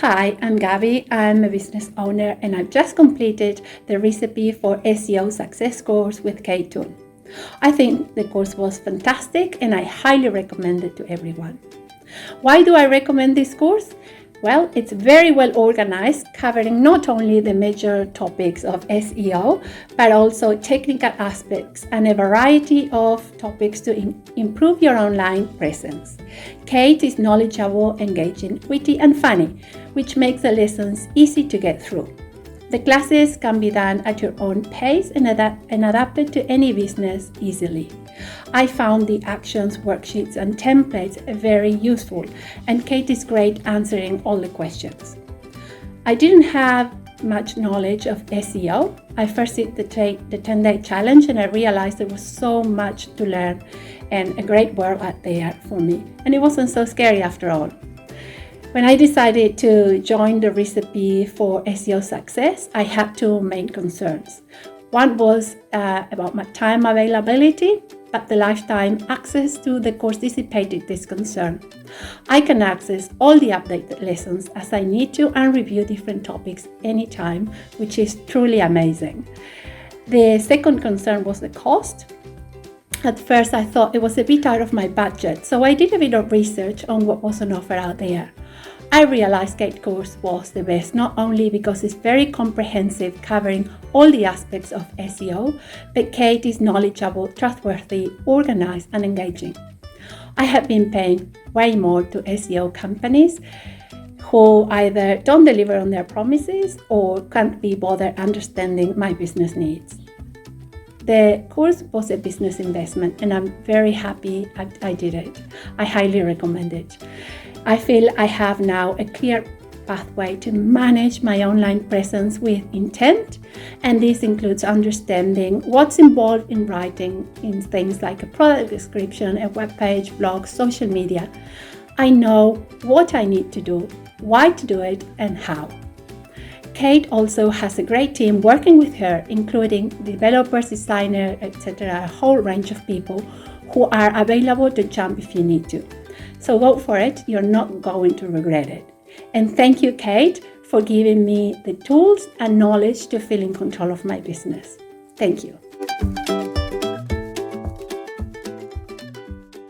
Hi, I'm Gabby. I'm a business owner and I've just completed the recipe for SEO Success course with Toon. I think the course was fantastic and I highly recommend it to everyone. Why do I recommend this course? Well, it's very well organized, covering not only the major topics of SEO, but also technical aspects and a variety of topics to improve your online presence. Kate is knowledgeable, engaging, witty, and funny, which makes the lessons easy to get through. The classes can be done at your own pace and adapted to any business easily. I found the actions, worksheets, and templates very useful, and Kate is great answering all the questions. I didn't have much knowledge of SEO. I first did the 10-day challenge and I realized there was so much to learn and a great world out there for me. And it wasn't so scary after all. When I decided to join the recipe for SEO Success, I had two main concerns. One was about my time availability, but the lifetime access to the course dissipated this concern. I can access all the updated lessons as I need to and review different topics anytime, which is truly amazing. The second concern was the cost. At first, I thought it was a bit out of my budget, so I did a bit of research on what was on offer out there. I realized Kate's course was the best, not only because it's very comprehensive, covering all the aspects of SEO, but Kate is knowledgeable, trustworthy, organized, and engaging. I have been paying way more to SEO companies who either don't deliver on their promises or can't be bothered understanding my business needs. The course was a business investment and I'm very happy I did it. I highly recommend it. I feel I have now a clear pathway to manage my online presence with intent, and this includes understanding what's involved in writing in things like a product description, a web page, blog, social media. I know what I need to do, why to do it, and how. Kate also has a great team working with her, including developers, designers, etc., a whole range of people who are available to jump if you need to. So go for it, you're not going to regret it. And thank you, Kate, for giving me the tools and knowledge to feel in control of my business. Thank you.